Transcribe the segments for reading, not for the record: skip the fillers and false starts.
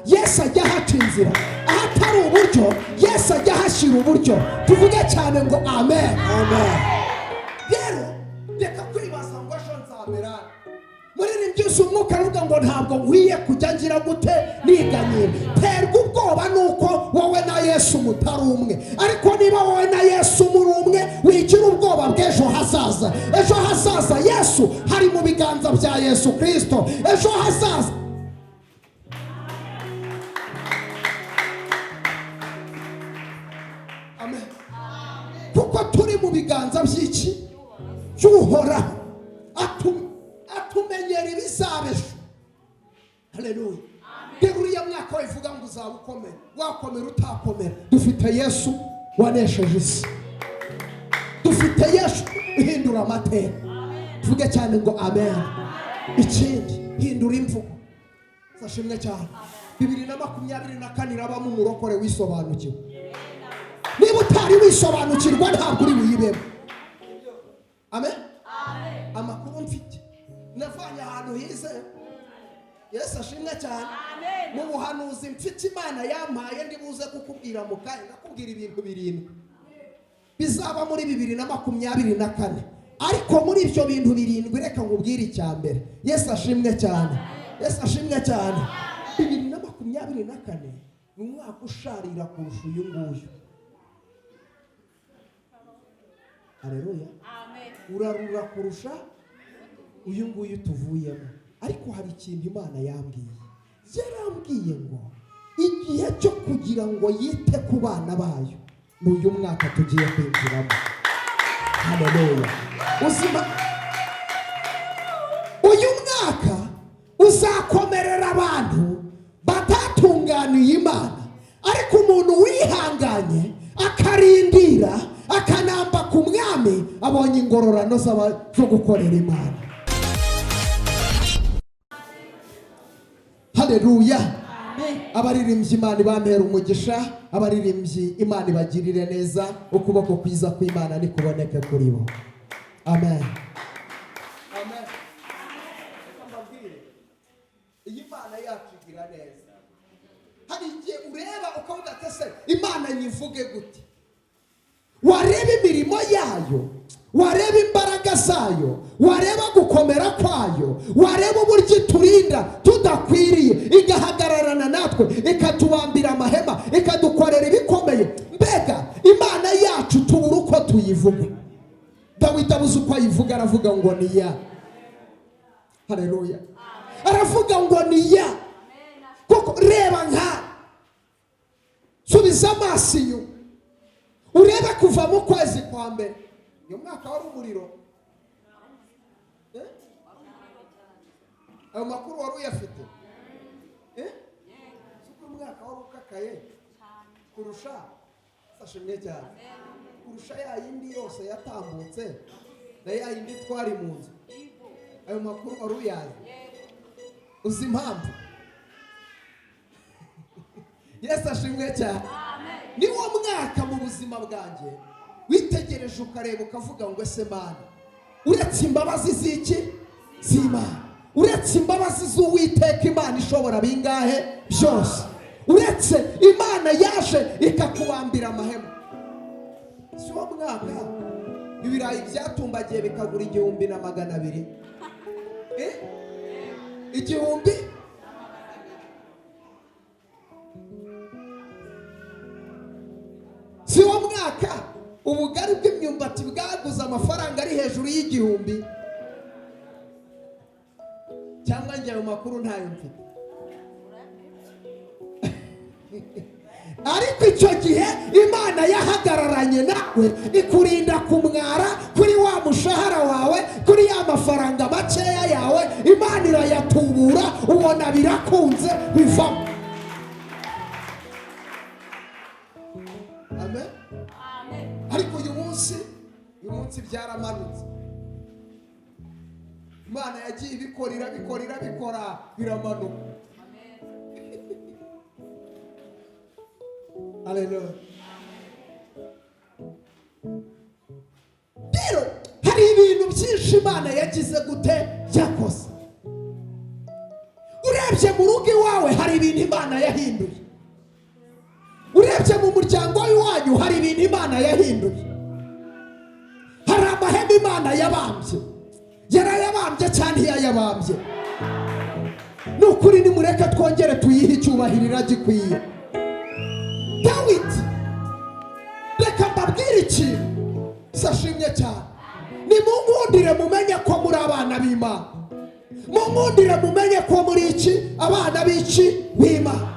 Yesu ajya ahaca inzira, ahatari uburyo Yesu ajya ahashyira uburyo. Tuvuge cyane ngo amen. Amen. Rero reka kwibaza ngo ejo nzamera muri byose. Umwuka avuga ngo ntabwo nkwiye kujya ngira gute niganyira. Terwa ubwoba nuko wowe na Yesu mutari umwe, ariko niba wowe na Yesu muri umwe wigira ubwoba bw'ejo hazaza. Ejo hazaza Yesu hari mu biganza bya Yesu Kristo. Ejo hazaza kuko turi mu biganza by'iki cy'uhoraho. Atumenyera ibizabejo. Haleluya. Uriya mwaka wivuga ngo uzaba ukomera, wakomera utakomera, dufite Yesu wanesheje isi. Dufite Yesu uhindura amateka. Tuvuge cyane ngo amen. Ikindi hindura imvugo. Sashimwe cyane. 2024 irabamo umurokore wisobanukiwe. Niba utari wisobanukirwa ntabwo uri buyibemo. Amen. Amakuru mfite navanye ahantu hize. Yesu ashimwe cyane. Mu buhanuzi mfite Imana yampaye ndibuze kukubwira mu kanya. Ndakubwira ibintu 7 bizaba muri 2024, ariko muri ibyo bintu 7 reka ngubwire icya mbere. Yesu ashimwe cyane. Yesu ashimwe cyane. 2024 ni umwaka usharira kurusha uyu nguyu. Haleluya. Amen. Urarura kurusha uyu nguyu tuvuyemo. Ariko hari ikintu Imana yambwiye. Yarambwiye ngo igihe cyo kugira ngo yite ku bana bayo n'uyu mwaka tugiye kwinjiramo. Haleluya. Uzima uyu mwaka uzakomerera abantu batatunganiye Imana, ariko umuntu wihanganye akarindira akanamba ku mwami abonye ingororano zo gukorera Imana. Haleluya. Abaririmbyi Imana ibamera umugisha, abaririmbyi Imana ibagirire neza, ukuboko kwiza kw'Imana nikuboneke kuri bo. Amen. Amen. Iyi Imana yacu igira neza. Hari igihe ureba ukavuga ati se Imana nyivuge gute? Wareba imirimo yayo, wareba imbaraga zayo, wareba gukomera kwayo, wareba uburyo iturinda tudakwiriye, igahagararana natwe, ikatubambira amahema, ikadukorera ibikomeye. Mbega Imana yacu tubura uko tuyivuga. Dawidi abuze uko ayivuga, aravuga ngo ni ya. Haleluya. Aravuga ngo ni ya. Kuko reba nka subiza amaso inyuma urebe kuva mu kwezi kwa mbere. Uyu mwaka wari umuriro. Ayo makuru wari uyafite. Suko umwaka wari ukakaye kurusha sashimwe cyane, kurusha ya yindi yose yatambutse na ya yindi twari mu nzu. Ayo makuru wari uyazi. Uzi impamvu? Yesu ashimwe cyane. Ni wo mwaka mu buzima bwanjye witegereje ukareba ukavuga ngo ese Mana, uretse imbabazi z'iki z'Imana, uretse imbabazi z'Uwiteka Imana ishobora bingahe byose, uretse Imana yaje ikakubambira amahema. Si wo mwaka ibirayi byatumbagiye bikagura 1,200. 1,000. Si wo mwaka ubugari bw'imyumbati bwaguze amafaranga ari hejuru y'1,000. Cyangwa njye ayo makuru ntayo mfite. Ariko icyo gihe Imana yahagararanye nawe ikurinda kumwara kuri wa mushahara wawe, kuri ya mafaranga makeya yawe. Imana irayatubura, ubona birakunze bivamo. Amen. Ariko uyu munsi byaramanutse. Imana yagiye ibikora biramanuka. Haleluya. Rero hari ibintu byinshi Imana yagize gute yakoze. Urebye mu rugo iwawe hari hari ibintu Imana yahinduye. Urebye mu muryango w'iwanyu hari ibintu Imana yahinduye. Hari amahema Imana yabambye, yarayabambye cyane yayabambye. Nukuri nimureke twongere tuyihe icyubahiro iragikwiye. Dawidi, reka mbabwire ikintu sashimye cyane. Nimungundire mumenye ko muri abana b'Imana. Mungundire mumenye ko muri iki abana b'iki b'Imana.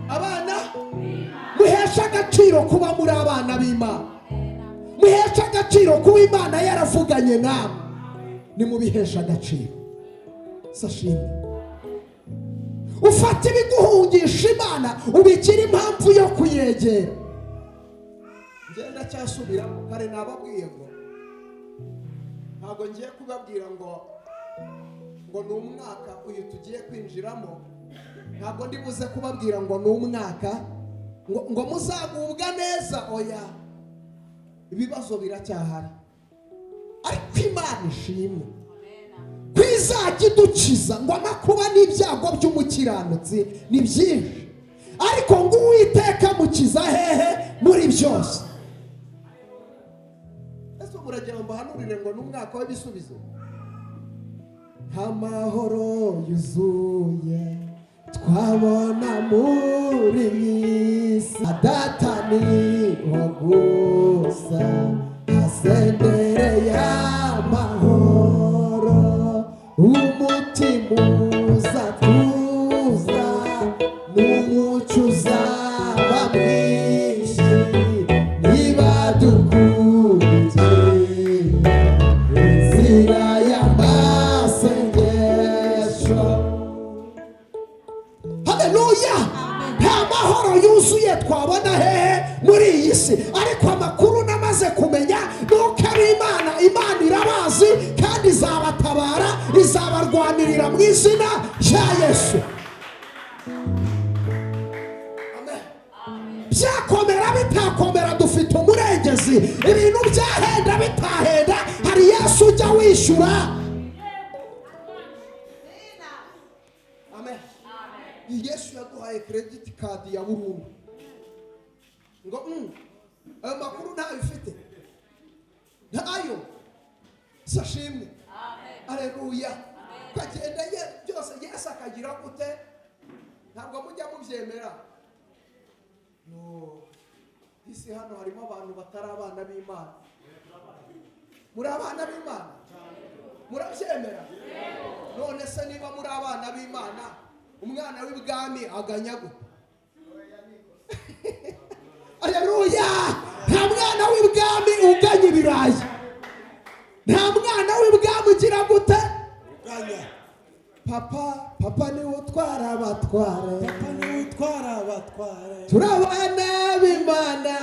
Abana muhesha agaciro kuba muri abana b'Imana. Muhesha agaciro kuba Imana yaravuganye namwe. Nimubihesha agaciro. Sashimye. Ufata ibiguhungisha Imana ubikira impamvu yo kuyegera. Ngenda cyasubira kare nababwiye ngo ntabwo ngiye kubabwira ngo ni umwaka uyu tugiye kwinjiramo. Ntabwo ndi buze kubabwira ngo ni umwaka ngo muzagubwa neza. Oya, ibibazo biracyahari, ariko Imana ishimwe kwizajya idukiza. Ngo amakuba n'ibyago by'umukiranutsi ni byinshi, ariko ngo Uwiteka mukiza hehe muri byose. Ese muragira ngo mbahanurire ngo ni umwaka w'ibisubizo? Amahoro yuzuye twabona muri iyi si, Data niho gusa asendereye amahoro, umutima uzatuza n'umucyo uzaba mwinshi niba dukurikiye inzira y'amasengesho. Haleluya! Nta mahoro yuzuye twabona hehe muri iyi si, ariko amakuru namaze kumenya nuko ari Imana irabazi kandi izabatabara, izabarwanirira mu izina rya Yesu. Amen. Byakomera bitakomera dufite umurengezi. Ibintu byahenda bitahenda hari Yesu ujya wishyura. Amen. Yesu yaduhaye credit card ya burundu. Ngo ayo makuru ntayo ufite, ntayo. Sashimwe. Aleluya. Kagenda byose Yesu akagira gute? Ntabwo mujya mubyemera. No, isi hano harimo abantu batari abana b'Imana. Muri abana b'Imana? Murabyemera? None se niba muri abana b'Imana, umwana w'ibwami aganya gute? Aleluya! Nta mwana w'ibwami uganya ibirayi. Nta mwana w'ibwami ugira gute? Papa ni utwara abatware. Turabana b'Imana,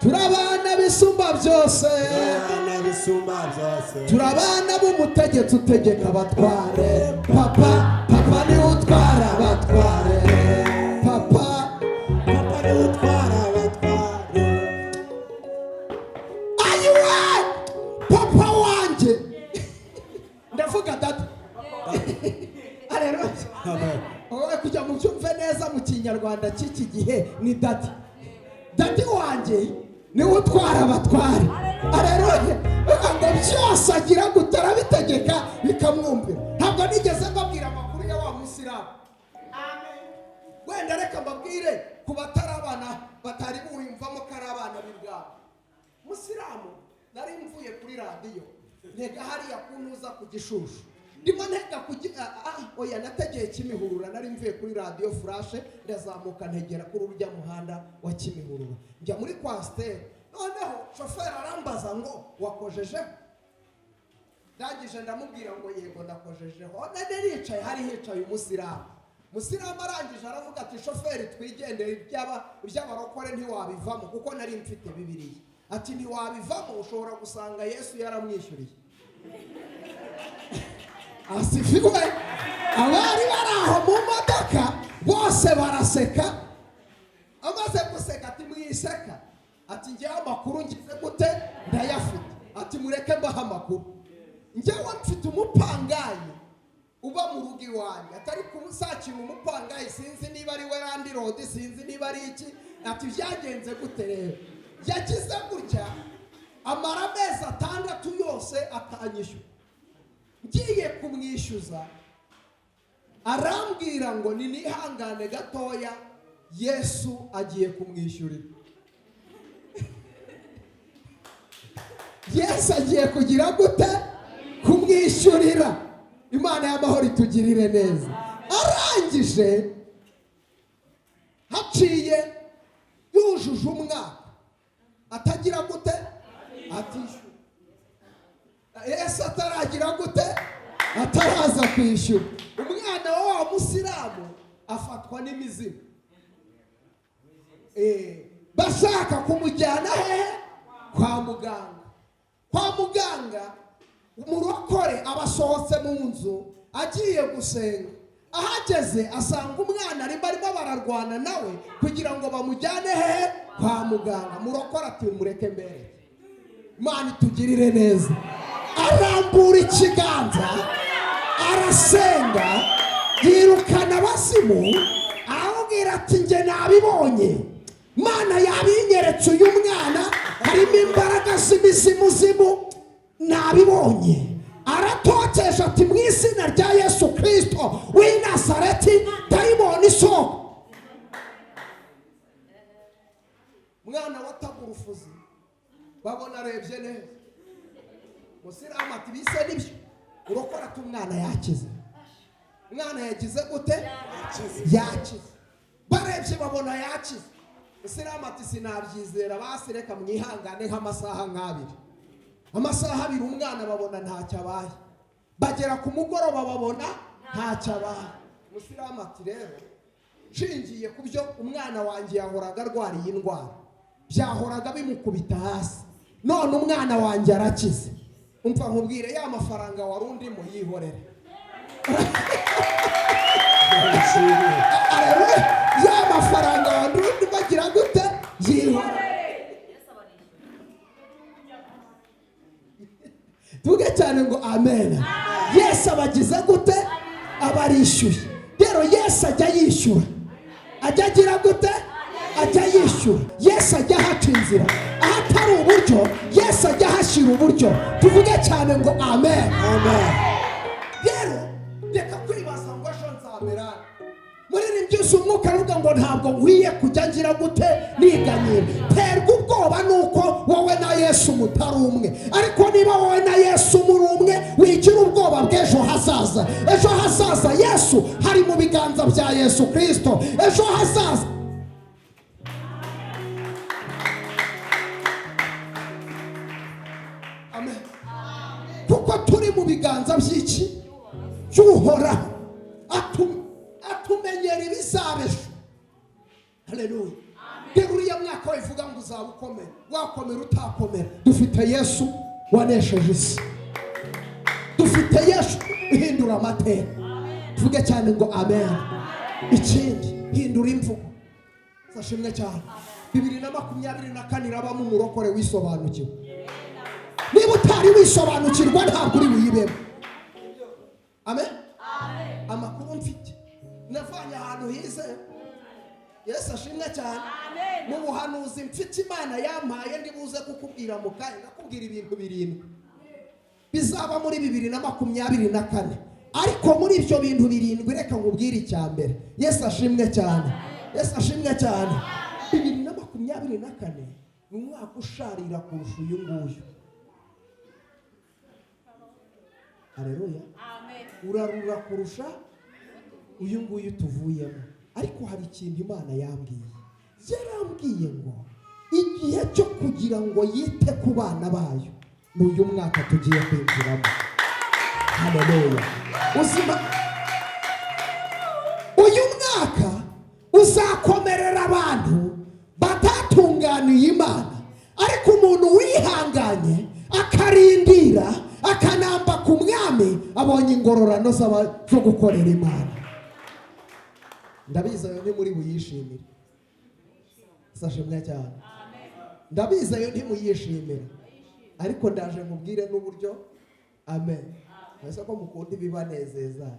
turabana bisumba byose, turabana b'umutegetsi utegeka abatware. Papa ni utwara abatware. Papa ni utwara abatware. Ayiwe papa wanjye, ndavuga data. Aleluya. Wowe kujya mu cyumve neza mu kinyarwanda cy'iki gihe ni dati. Dati wanjye ni utwara abatware. Aleluya. Ngo byose agira gutara bitegeka bikamwumvira. Ntabwo nigeze mbabwira amakuru ya wa Musiramu. Amen. Wenda reka mbabwire ku batari abana batari buwimvamo ko ari abana b'ibwami. Musiramu nari mvuye kuri radiyo ntega hariya kuntuza ku Gishushu. Ndimo ntega oya nategeye Kimihurura, nari mvuye kuri radiyo Flash ndazamuka ntegera kuri urujya muhanda wa Kimihurura njya muri Kwasiteri. Noneho shoferi arambaza ngo wakojejeho? Ndangije ndamubwira ngo yego ndakojejeho. None nicaye hari hicaye Umusiramu. Musiramu arangije aravuga ati shoferi twigendere iby'abarokore ntiwabivamo kuko nari mfite Bibiliya. Ati ntiwabivamo, ushobora gusanga Yesu yaramwishyuriye. Asifiwe. Abari bari aho mu modoka bose baraseka. Amaze guseka ati mwiseka. Ati ngewe amakuru ngize gute ndayafite. Ati mureke mbaha amakuru. Ngewe mfite uba mu rugo iwanjye atari kumusakira umupangayi sinzi niba ari we Randi Rodi sinzi niba ari iki ati byagenze gute rero yagize gutya amara amezi 6 yose atanyishyura ngiye kumwishyuza arambwira ngo ni nihangane gatoya Yesu agiye kumwishyurira Yesu agiye kugira gute kumwishyurira Imana y'amahoro itugirire neza arangije haciye yujuje umwaka atagira gute atishyura Yesu ataragira gute ataraza kwishyura umwana wa musiramu afatwa n'imizimu bashaka kumujyana he kwa muganga umurokore abasohotse mu nzu agiye gusenga ahageze asanga umwana arimo bararwana nawe kugira ngo bamujyane he kwa muganga murokore ati mureke mbere Imana itugirire neza arambura ikiganza arasenga yirukana abazimu ahubwira ati njye nabibonye Mana yabinyeretse uyu mwana harimo imbaraga z'imizimu nabibonye aratoteje ati mu izina rya Yesu Kristo w'i Nazareti dayimoni isoko mwana watagurufuzi babona arebye neza musiramu ati bise nibyo urokora ati umwana yakize umwana yagize gute yakize barebye babona yakize musiramu ati sinabyizera basi reka mwihangane nk'amasaha nk'abiri amasaha 2 umwana babona ntacyo abaye bagera ku mugoroba babona ntacyo abaye musiramu ati rero nshingiye ku byo umwana wanjye yahoraga arwariye indwara byahoraga bimukubita hasi none umwana wanjye arakize umva nkubwire ya mafaranga warundimo yihorere ya mafaranga warundi bagira gute yihorere tuge cyane ngo amen Yesu abagize gute abarishyuye rero Yesu ajya yishyura ajya agira gute ajya yishyura Yesu ajya haca inzira ahatari uburyo Yesu ajya hashira uburyo tuvuge cyane ngo amen rero reka kwibaza ngo ejo nzamera muri byose umwuka avuga ngo ntabwo nkwiye kujya ngira gute niganyira terwa ubwoba nuko wowe na Yesu mutari umwe ariko niba wowe na Yesu muri umwe wigira ubwoba bw'ejo hazaza Yesu hari mu biganza bya Yesu Kristo ejo hazaza amen kuko turi mu biganza by'iki cy'uhoraho atumenyera ibizabesha haleluya uriya mwaka wivuga ngo uzaba ukomera wakomera utakomera dufite Yesu wanesheje isi dufite Yesu uhindura amateka tuvuge cyane ngo amen ikindi hindura imvugo sashimwe cyane 2024 irabamo umurokore wisobanukiwe niba utari wisobanukirwa ntabwo uri buyibemo amen amakuru mfite navanye ahantu hize Yesu ashimwe cyane mu buhanuzi mfite Imana yampaye ndibuze kukubwira mu kanya nakubwira ibintu 7 bizaba muri 2024 ariko muri ibyo bintu 7 reka nkubwire icyambere Yesu ashimwe cyane 2024 ni umwaka usharira kurusha uyu nguyu haleluya urarura kurusha uyu nguyu tuvuyemo ariko hari ikintu Imana yarambwiye ngo igihe cyo kugira ngo yite ku bana bayo n'uyu mwaka tugiye kwinjiramo haleluya uyu mwaka uzakomerera abantu batatunganiye Imana ariko umuntu wihanganye akarindira akanamba ku mwami abonye ingororano zo gukorera Imana ndabizayo ntimuri buyishimire sashimwe cyane ndabizayo ntimuyishimire ariko ndaje nkubwire n'uburyo amen ese ko mukunda ibibanezeza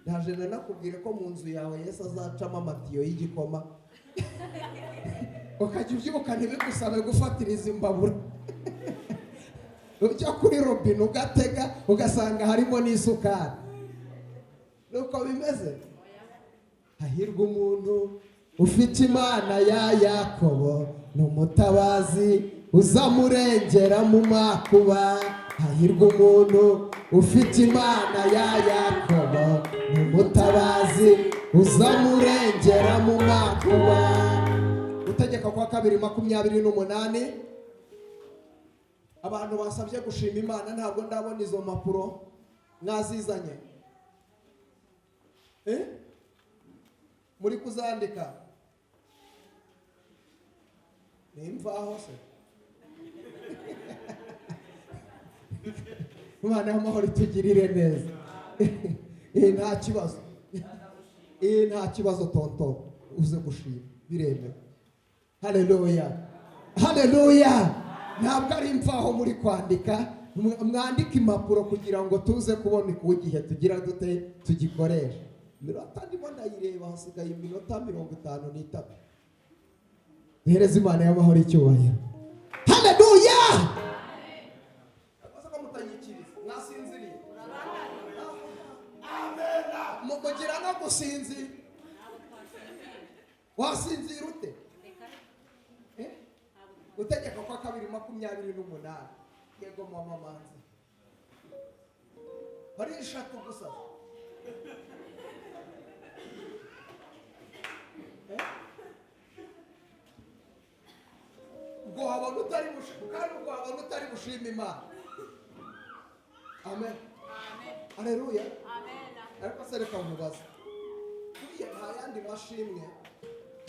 ndaje nanakubwire ko mu nzu yawe Yesu azacamo amatiyo y'igikoma ukajya ubyibuka ntibigusabe gufatiriza imbabura ujya kuri robine ugatega ugasanga harimo n'isukari. Nuko bimeze. Hahirwa umuntu ufite Imana ya Yakobo n'umutabazi uzamurengera mu makuba. Hahirwa umuntu ufite Imana ya Yakobo n'umutabazi uzamurengera mu makuba. Gutegeka kwa 2:28. Abantu basabye gushima Imana ntabwo ndabona izo mpapuro mwazizanye. Muri kuzandika nimvaho se Imana y'amahoro itugirire neza. Nta kibazo. Nta kibazo tonto uze gushima biremewe. Haleluya. Haleluya. Ntabwo ari imvaho muri kwandika, mwandika impapuro kugira ngo tuze kubona igihe tugira dute tugikoresha. Minota ndimo ndayireba hasigaye iminota 53. Duhereze Imana y'amahoro icyubahiro. Haleluya. Abaza mutanyikiriza mwasinziriye. Amen. Mukugira no gusinzira. Wasinzira ute? Gutegeka kwa 2:28. Yego mama manzi. Bari ishatu gusa. Ubwo abantu utari mushima kandi ubwo abantu utari mushima Imana. Amen. Amen. Haleluya. Amen. Ariko sereka mubaza. Kuriya nta yandi mashimwe.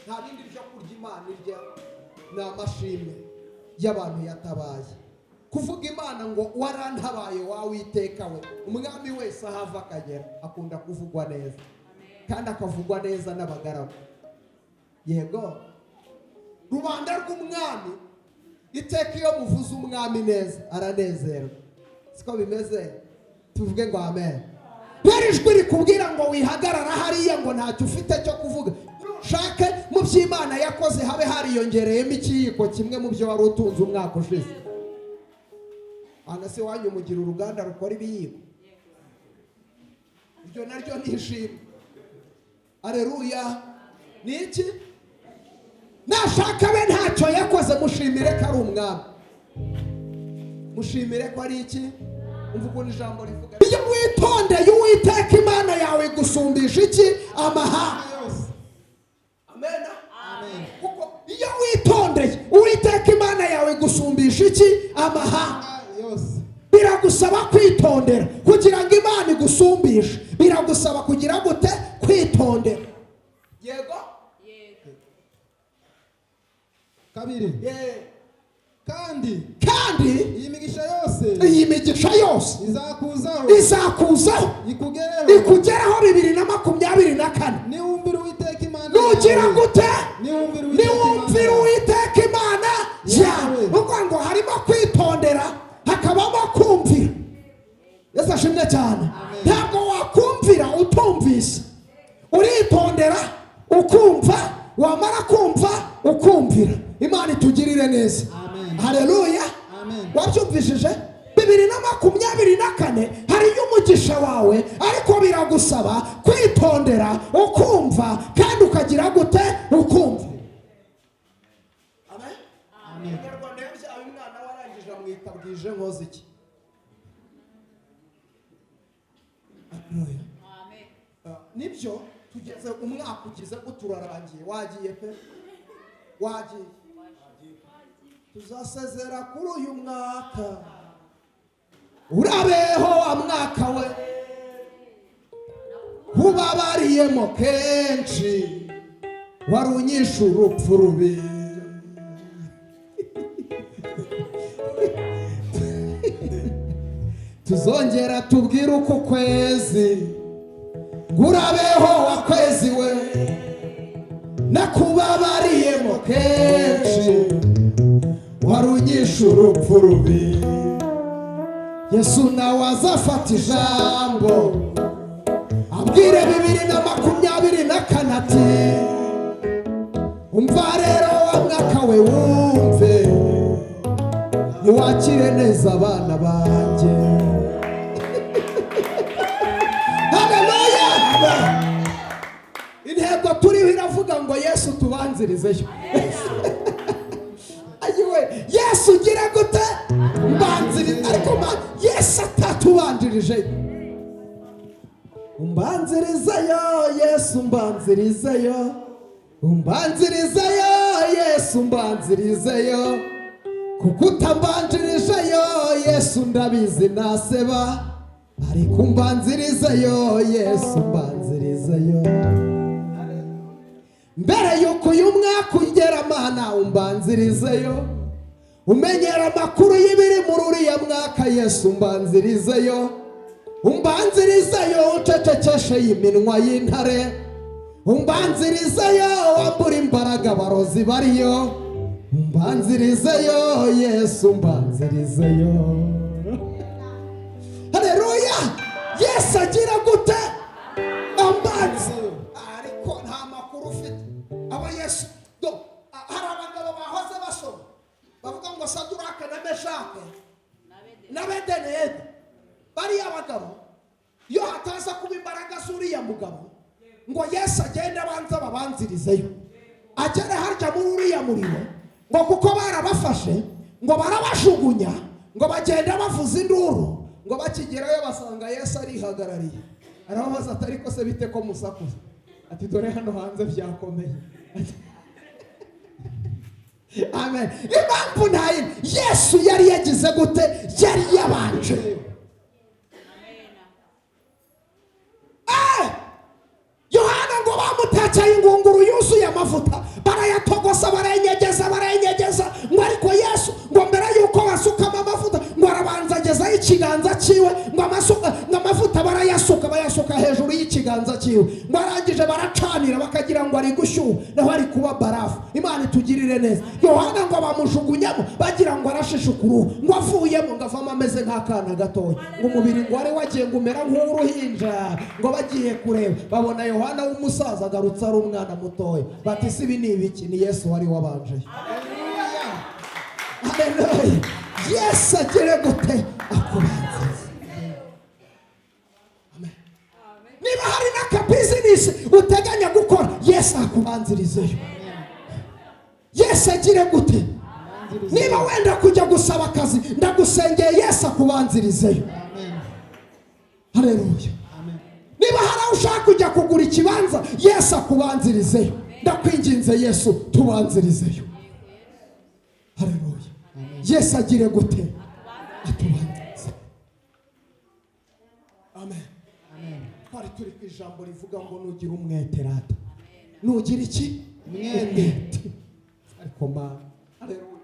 Nta bindi byo kurya Imana irya. Ni amashimwe y'abantu yatabaye. Kuvuga Imana ngo warantabaye wawiteka we. Umwami wese ahava akagera akunda kuvugwa neza. Kandi akavugwa neza n'abagaragu. Yego. Rubanda rw'umwami iteka iyo muvuze umwami neza aranezerwa. Siko bimeze. Tuvuge ngo amen. Bari ijwi rikubwira ngo wihagarara hariya ngo ntacyo ufite cyo kuvuga. Shake mu by'Imana yakoze habe hariyongereyemo ikiyiko kimwe mu byo wari utunze umwaka ushize. Anase wanyu mugira uruganda rukora ibiyiko. Ibyo naryo nishimye. Haleluya. Niki? Nashaka be ntacyo yakoze mushimire ko ari umwami. Mushimire ko ari iki? Umvugo n'ijambo rivuga. Iyo witondeye Uwiteka Imana yawe gusumbisha iki? Amahanga yose. Amen. Amen. Kuko iyo witondeye Uwiteka Imana yawe gusumbisha iki? Amahanga yose. Biragusaba kwitondera kugira ngo Imana igusumbishe. Biragusaba kugira gute? Kwitondera. Yego? Yego. Kabiri. Kandi iyi migisha yose izakuzaho ikugeraho 2024. Niwumvira Uwiteka Imana nugira gute? Niwumvira Uwiteka Imana yawe. Uvuga ngo harimo kwitondera hakabamo kumvira. Yesu ashimwe cyane. Ntabwo wakumvira utumvise. Uritondera ukumva, wamara kumva ukumvira. Imana itugirire neza. Haleluya. Wabyumvishije 2024 hariyo umugisha wawe, ariko biragusaba kwitondera ukumva kandi ukagira gute? Ukumva. Amen. Amen. Rwanda yabyaye umwana warangije amwitabwije nkoze iki? Amen. Nibyo tugeze umwaka ugize uturarangiye. Wagiye pe? Wagiye. Tuzasezera kuri uyu mwaka. Urabeho wa mwaka we ubabariyemo kenshi warunyisha urupfu rubi. Tuzongera tubwire uko kwezi urabeho wa kwezi we nakubabariyemo kenshi warunyisha urupfu rubi. Yesu nawe azafata ijambo abwire wakire neza abana banjye. Haleluya. Intego turiho iravuga ngo Yesu tubanzirizeyo. Ayiwe, Yesu ugira gute? Mbanziriza. Ariko Yesu atatubanjirije. Umbanzirizeyo Yesu, umbanzirizeyo. Umbanzirizeyo Yesu, umbanzirizeyo. Kuko utambanjirijeyo Yesu ndabizi naseba. Ariko umbanzirizeyo Yesu, umbanzirizeyo. Mbere yuko uyu mwaka ugera Mana umbanzirizeyo. Umenyera amakuru y'ibiri muri uriya mwaka Yesu, umbanzirizeyo. Umbanzirizeyo ucecekeshe iminwa y'intare. Umbanzirizeyo wambura imbaraga abarozi bariyo. Umbanzirizeyo Yesu, umbanzirizeyo. Haleluya. Yesu agira gute? Ambanzi. Ariko nta makuru ufite. Aba Yesu hari abagabo bahoze basoma bavuga ngo Saduraka na Meshake na Abedenego. Bariya abagabo iyo hataza kuba imbaraga z'uriya mugabo ngo Yesu agende abanza babanzirizeyo, agere harya muri uriya muriro, ngo kuko barabafashe ngo barabashugunya ngo bagende bavuza induru, ngo bakigerayo basanga Yesu arihagarariye. Arababaza ati ariko se bite ko musakuza? Ati dore hano hanze byakomeye. Amen. Impamvu ntayo Yesu yari yagize gute? Yari yabanje. Yohana ngo bamutacaye ingunguru yuzuye amavuta, barayatogosa barenyegeza ngo ariko Yesu ngo mbere yuko basukamo amavuta ngo arabanza agezaho ikiganza cyiwe, ngo amavuta bayasuka hejuru y'ikiganza cyiwe, ngo arangije baracanira bakagira ngo ari gushyuha naho ari kuba barafu. Imana itugirire neza. Yohana ngo bamushugunyamo bagira ngo arashishuka uruhu, ngo avuyemo ngo avamo ameze nk'akana gatoya, ngo umubiri ngo wari wagiye ngo umera nk'uruhinja, ngo bagiye kureba babona Yohana w'umusaza agarutse ari umwana mutoya. Bati si ibi ni ibiki? Ni Yesu wari wabanje. Haleluya. Yesu agire gute? Akubanziriza. Amen. Niba hari n'akabizinesi uteganya gukora Yesu akubanzirizeyo. Yesu agire gute? Niba wenda kujya gusaba akazi ndagusengeye Yesu akubanzirizeyo. Haleluya. Niba hari ushaka kujya kugura ikibanza Yesu akubanzirizeyo. Ndakwinginze Yesu tubanzirizeyo. Haleluya. Yesu agire gute? Atubanzirize. Amen. Twari turi ku ijambo rivuga ngo nugira umwete rata. Nugira iki? Umwete. Ariko Mana. Haleluya.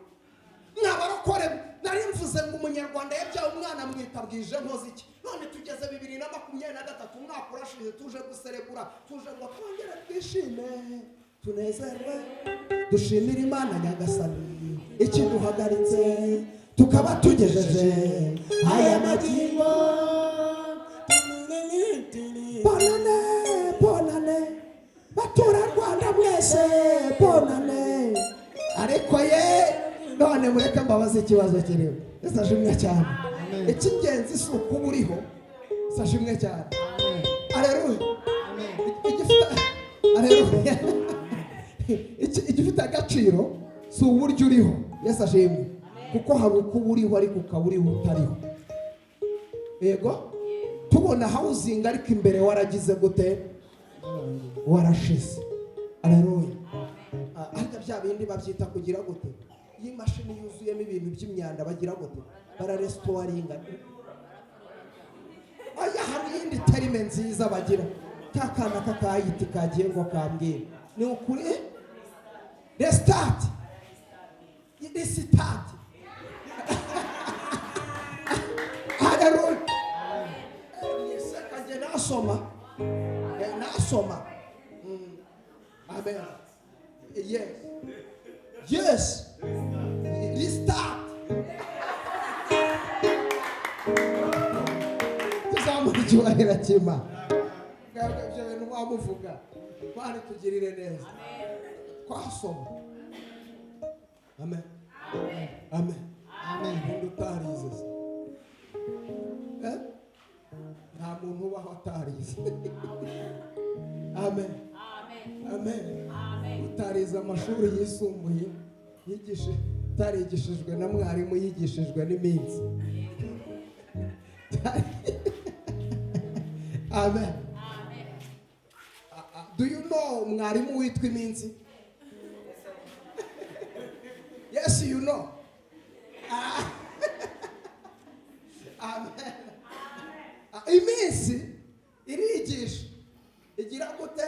Mwabarokore nari mvuze ngo umunyarwanda yabyaye umwana mwita bwije nkoze iki? None tugeze 2023 umwaka urashize tuje guserebura, tuje ngo twongere twishime, tunezerwe, dushimire Imana Nyagasani ikiduhagaritse tukaba tugejeje aya magingo. Bonane batura Rwanda mwese bonane. Ariko none mureke mbabaze ikibazo kiriho. Yesu ashimwe cyane. Icy'ingenzi si ukuba uriho. Yesu ashimwe cyane. Haleluya. Haleluya. Igifite agaciro si uburyo uriho. Yesu ashimwe. Kuko hari ukuba uriho ariko ukaba uriho utariho. Yego tubona housing ariko imbere waragize gute? Warashize. Haleluya. Ariko bya bindi babyita kugira gute? Iyi mashini yuzuyemo ibintu by'imyanda bagira gute? Bararestoringa. Aya hari indi terime nziza bagira. Kakana kakayiti kagiye ngo kambwira. Ni ukuri? Restart. Restart. Haleluya. Yesu kaje nasoma. Amen. Yes. Restart. Tuzamurijwahira kima. Gabyo bintu wamuvuga. Bari tugirire neza. Kwasoma. Amen. Amen. Ninde utarize se? Nta muntu ubaho atarize. Amen. Utarize amashuri yisumbuye utarigishijwe na mwarimu, yigishijwe n'iminsi. Amen. Do you know mwarimu witwa iminsi? Yes, you know. Amen. Iminsi irigisha. Igira gute?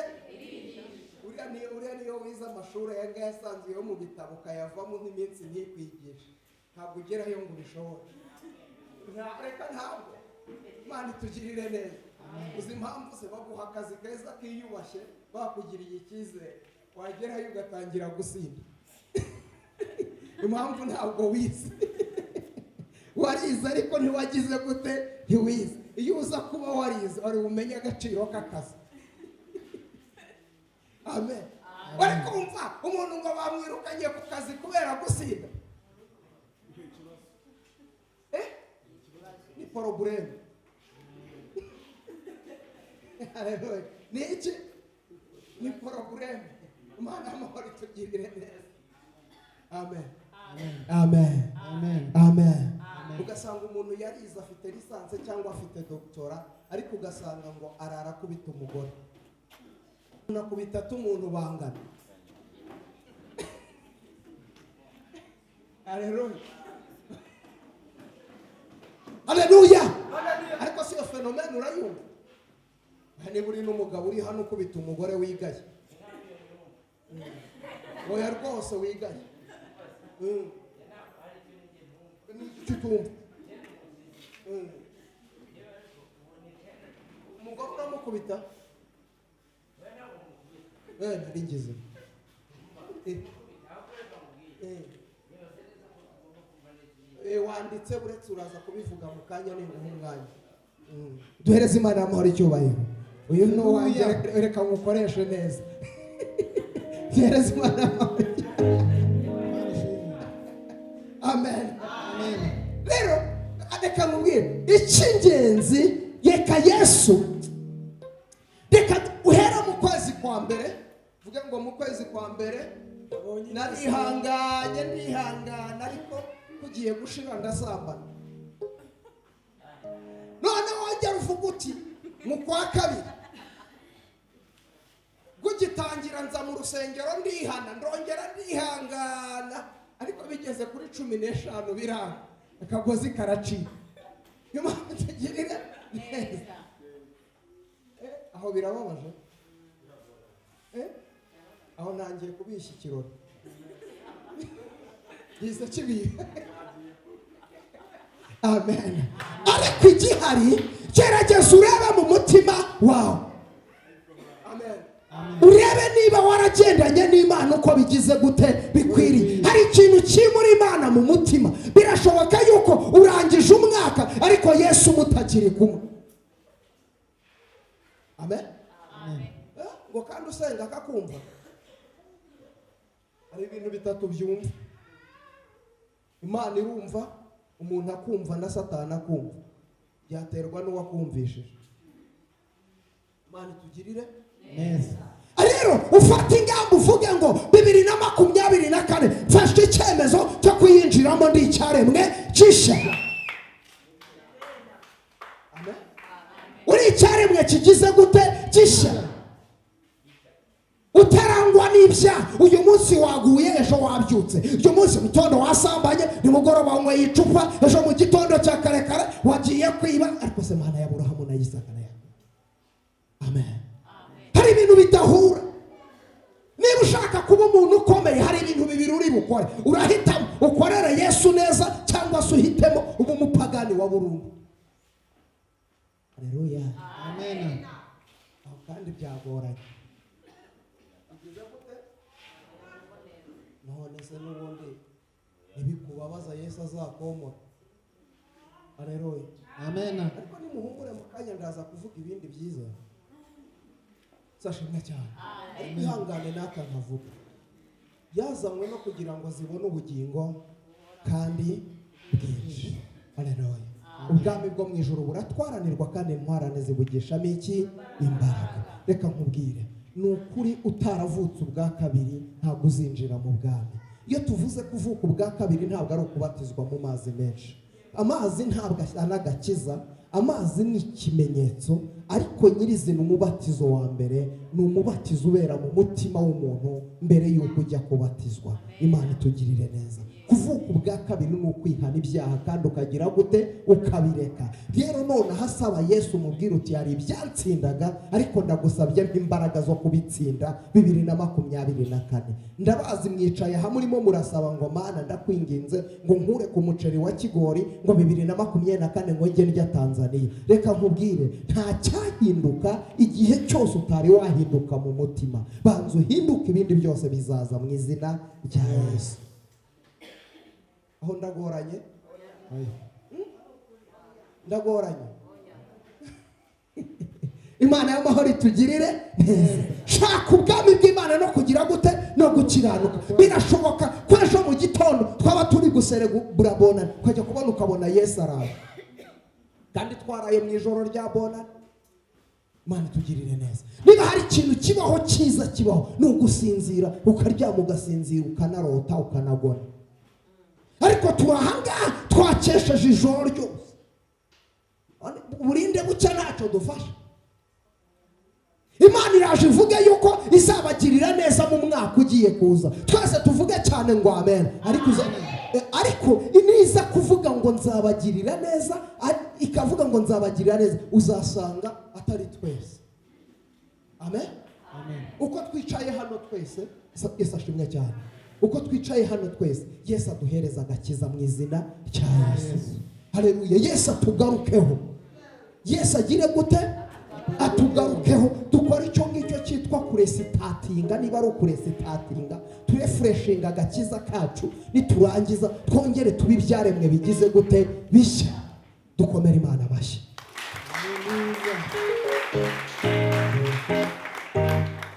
Uriya niyo wize amashuri yanga yasanzwe yo mu bitabo ukayavamo nk'iminsi ntikwigisha. Ntabwo ugerayo ngo ubishobore. Reka ntabwo. Imana itugirire neza. Uzi impamvu se baguha akazi keza kiyubashye, bakugiriye icyizere, wagerayo ugatangira gusinda. Impamvu ntabwo wize. Warize ariko ntiwagize gute? Ntiwize. Iyo uza kuba warize wari umenye agaciro k'akazi. Amen. Wari kumva umuntu ngo bamwirukanye ku kazi kubera gusinda? Ni problème. Haleluya. Ni iki? Ni problème. Imana amahoro itugirire neza. Amen. Ugasanga umuntu yarize afite lisanse cyangwa afite doctora, ariko ugasanga ngo arara kubita umugore. Nakubita umuntu bangana. Haleluya. Ariko si fenomene urayumva. Hani buri n'umugabo uri hano kubita umugore wigaye. Oya rwose wigaye. Kitumva. Umugabo uramukubita. Narigize. Wanditse buretse uraza kubivuga mu kanya n'ingumwanya. Duhereze Imana amahoro icyubahiro. Uyu no wanjye reka ngukoreshe neza. Duhereze Imana amahoro. Amen. Rero reka nkubwire icy'ingenzi, reka Yesu, reka uhera mu kwezi kwa mbere, vuga ngo mu kwezi kwa mbere ndihangana ariko kugiye gushira ndasambana. None wongera uvuga uti mu kwa kabiri gugitangira nza mu rusengero ndongera ndihangana, ariko bigeze kuri 15 biranga akagozi karacika. Imana itugirire neza. Aho birababaje. Aho nangiye kubishya ikirori. Gize kibi. Amen. Ariko igihari gerageza urebe mu mutima wawe. Amen. Urebe niba waragendanye n'Imana uko bigize gute bikwiriye. Hari ikintu kimuri Imana mu mutima. Birashoboka yuko urangije umwaka ariko Yesu mutakiri kumwe. Amen. Ngo kandi usenga akakumva. Hari ibintu bitatu byumva. Imana irumva, umuntu akumva na Satani akumva. Byaterwa n'uwakumvishije. Imana itugirire neza. Rero ufata ingamba uvuge ngo 2024 mfashe icyemezo cyo kuyinjiramo ndi icyaremwe gisha. Amen. Uri icyaremwe kigize gute gisha. Utarangwa n'ibya uyu munsi waguye ejo wabyutse. Uyu munsi mitondo wasambanye, nimugoroba wanyweye icupa, ejo mu gitondo cya karekare wagiye kwiba, ariko se Mana ya Aburahamu na Isaka na Yakobo. Amen. Hari ibintu bitahura. Niba ushaka kuba umuntu ukomeye, hari ibintu bibiri uri bukore. Urahitamo ukorere Yesu neza cyangwa se uhitemo uba umupagani wa burundu. Haleluya. Amen. Aho kandi byagoranye. None se n'ubundi ntibikubabaza Yesu azakomora. Haleluya. Amen. Ariko nimuhumure mu kanya ndaza kuvuga ibindi byiza. Sashimwe cyane. Ariko ihangane naka nkavuga. Yazanywe no kugira ngo zibone ubugingo kandi bwinshi. Haleluya. Ubwami bwo mu ijuru buratwaranirwa kandi intwarane zibugishamo iki? Imbaraga. Reka nkubwire, ni ukuri utaravutse ubwa kabiri ntabwo uzinjira mu bwami. Iyo tuvuze kuvuka ubwa kabiri ntabwo ari ukubatizwa mu mazi menshi. Amazi ntabwo anagakiza, amazi ni ikimenyetso, ariko nyirizina umubatizo wa mbere ni umubatizo ubera mu mutima w'umuntu mbere y'uko ujya kubatizwa. Imana itugirire neza. Kuvuka ubwa kabiri ni ukwihana ibyaha kandi ukagira gute? Ukabireka. Rero none hasaba Yesu umubwira uti hari ibyansindaga ariko ndagusabye imbaraga zo kubitsinda 2024. Ndabazi mwicaye hamwe urimo murasaba ngo Mana ndakwinginze ngo nkure ku muceri wa kigori ngo 2024 ngo njye ndya Tanzania. Reka nkubwire nta cyahinduka igihe cyose utari wahinduka mu mutima. Banza uhinduka ibindi byose bizaza mu izina rya Yesu. Aho ndagoranye? Ndagoranye. Imana y'amahoro itugirire neza. Shaka ubwami bw'Imana no kugira gute? No gukiranuka. Birashoboka ko ejo mu gitondo twaba turi guserebura bonane ukajya kubona ukabona Yesu araje. Kandi twaraye mu ijoro rya bonane. Imana itugirire neza. Niba hari ikintu kibaho cyiza kibaho ni ugusinzira, ukaryama ugasinzira, ukanarota, ukanagona. Ariko turahanga twakesheje ijoro ryose. Burinde bucya ntacyo dufasha. Imana iraje ivuge yuko izabagirira neza mu mwaka ugiye kuza. Twese tuvuge cyane ngo amen. Ariko iniza kuvuga ngo nzabagirira neza, ikavuga ngo nzabagirira neza, uzasanga atari twese. Amen. Amen. Uko twicaye hano twese, Yesu ashimwe cyane. Uko twicaye hano twese, Yesu aduhereza agakiza mu izina rya Yesu. Haleluya. Yesu atugarukeho. Yesu agire gute? Atugarukeho. Dukora icyo ngicyo cyitwa kuresitatinga. Niba ari ukuresitatinga, turefreshinga agakiza kacu, niturangiza twongere tubibyaremwe bigize gute? Bishya. Dukomere Imana amashyi. Haleluya.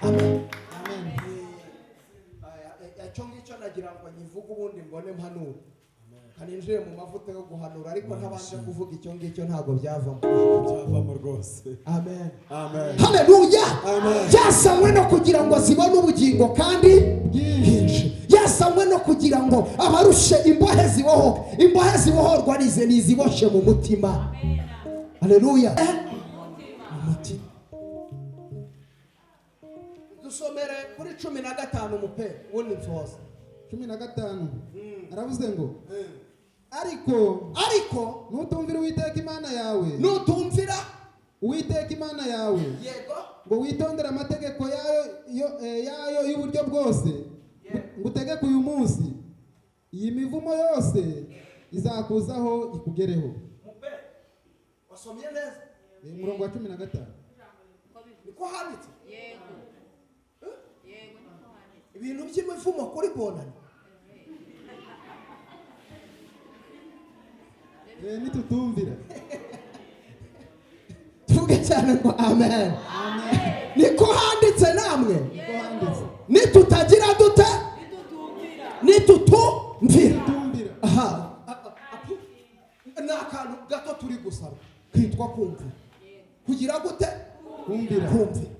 Amen. Icyo ngicyo nagira ngo nyivuge ubundi mbone mpanura. Kaninjiye mu mavuta yo guhanura ariko ntabanje kuvuga icyo ngicyo ntago byavamo rwose. Amen. Amen. Haleluya. Amen. Yasamwe no kugira ngo zibone ubugingo kandi bwinshi. Yasamwe no kugira ngo abarushe imbohe zibohoke. Imbohe zibohorwa niziboshe mu mutima. Haleluya. Umutima. Dusomere kuri 15 mupe wundi mfoza 15 aravuze ngo ariko nutumvira Uwiteka Imana yawe, nutumvira Uwiteka Imana yawe, yego, ngo witondere amategeko yayo y'uburyo bwose, ngutegeka uyu munsi, iyi mivumo yose izakuzaho ikugereho. Mupe wasomye neza umurongo wa 15 niko handitse. Yego. Ibintu by'imivumo kuri bonane. Nitutumvira. Tuvuge cyane ngo amen. Amen. Niko handitse namwe. Niko handitse. Nitutagira dute? Nitutumvira. Aha. Nakantu gato turi gusaba kwitwa kumvira. Kugira gute? Kumvira. Kumvira.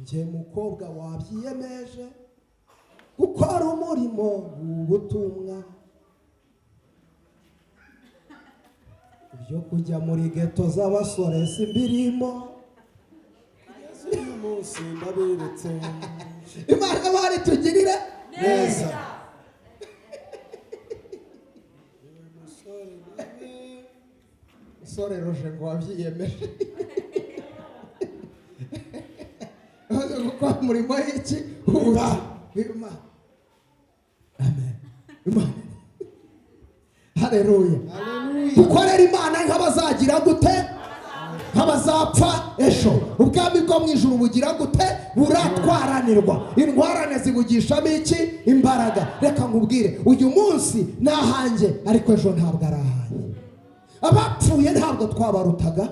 Nje mukobwa wabyiyemeje gukora umurimo w'ubutumwa, ibyo kujya muri geto z'abasore simbirimo, uyu munsi ndabiretse. Imana bari tugirire neza. Sore roje ngo wabyiyemeje gukora umurimo y'iki? Imana. Amen. Imana. Haleluya. Dukorera Imana nk'abazagira gute? Nk'abazapfa ejo. Ubwami bwo mu ijuru bugira gute? Buratwaranirwa. Intwarane zibugishamo iki? Imbaraga. Reka nkubwire, uyu munsi nahanjye ariko ejo ntabwo arahanjye. Abapfuye ntabwo twabarutaga,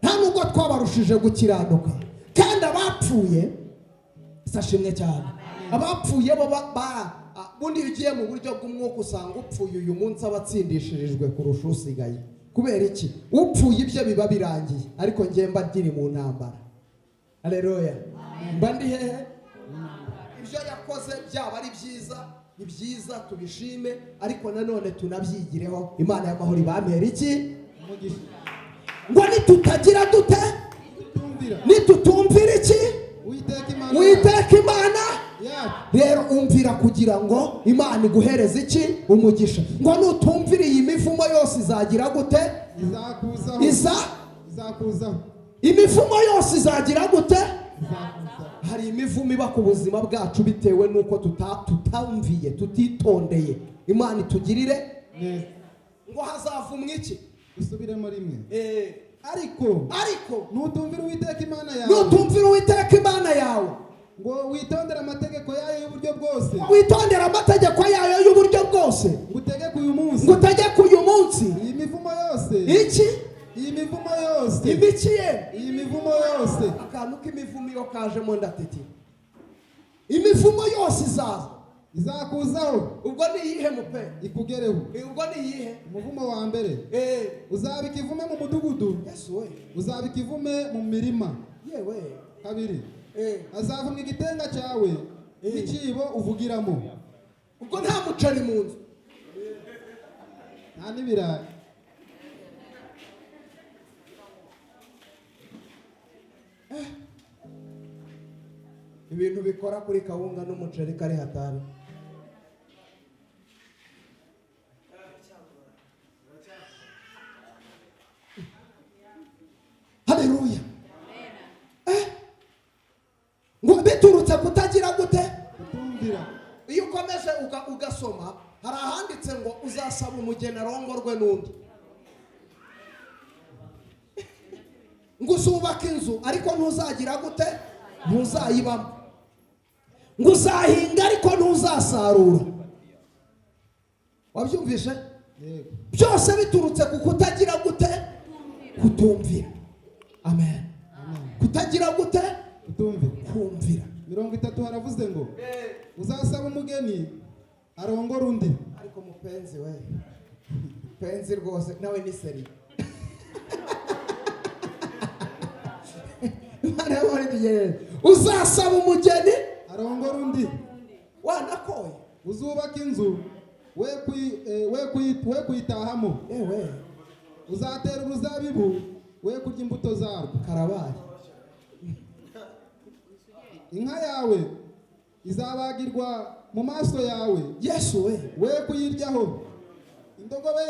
nta nubwo twabarushije gukiranuka. Kandi abapfuye sashimwe cyane. Abapfuye bo bundi ugiye mu buryo bw'umwuka usanga upfuye uyu munsi abatsindishirijwe kurusha usigaye. Kubera iki? Upfuye ibyo biba birangiye, ariko njye mba ndiri mu ntambara. Haleluya. Mba ndi hehe? Ibyo yakoze byaba ari byiza, ni byiza tubishime, ariko nanone tunabyigireho. Imana y'amahoro ibamere iki? Ngo nitutagira dute? Nitutumvira iki? Uiteka Imana. Rero umvira kugira ngo Imana iguhereze iki? Umugisha. Ngo nutumvira iyi mivumo yose izagira gute? Izakuzaho. Imivumo yose izagira gute? Hari imivumo iba ku buzima bwacu bitewe nuko tutamviye, tutitondeye. Imana itugirire ngo hazavumwa iki? Usubiremo rimwe. Ariko nutumvira Uwiteka Imana yawe. Nutumvira Uwiteka Imana yawe. Ngo witondere amategeko yayo y'uburyo bwose. Witondere amategeko yayo y'uburyo bwose. Ngutegeke uyu munsi. Ngutegeke uyu munsi. Iyi mivumo yose. Iki? Iyi mivumo yose. Ibikiye. Iyi mivumo yose. Akantu k'imivumo yo kajemo ndatete. Imivumo yose izakuzaho. Ubwo ni iyihe mupe? Ikugereho. Ubwo ni iyihe? Umuvumo wa mbere. Uzabika ivume mu mudugudu. Yesu we. Uzabika ivume mu mirima. Yewe. Kabiri. Azavumwa igitenga cyawe n'ikibo uvugiramo. Ubwo nta muceri mu nzu. Nta n'ibirayi. Ibintu bikora kuri kawunga n'umuceri kari hatari. Haleluya. Ngo biturutse kutagira gute? Kutumvira. Iyo ukomeje ugasoma hari ahanditse ngo uzasaba umugeni arongorwe n'undi. Ngo uzubaka inzu ariko ntuzagira gute? Ntuzayibamo. Ngo uzahinga ariko ntuzasarura. Wabyumvishe? Byose biturutse ku kutagira gute? Kutumvira. Amen. Kutagira gute? Kumvira. 30 haravuze ngo uzasaba umugeni arongora undi. Ariko mupenzi we. Penzi rwose nawe ni seri. Uzasaba umugeni arongora undi. Wanakoye. Uzubaka inzu we kuyitahamo. Uzatera uruzabibu we kurya imbuto zarwo. Karabaye. Inka yawe izabagirwa mu maso yawe. Yesu we. We kuyiryaho. Indogobe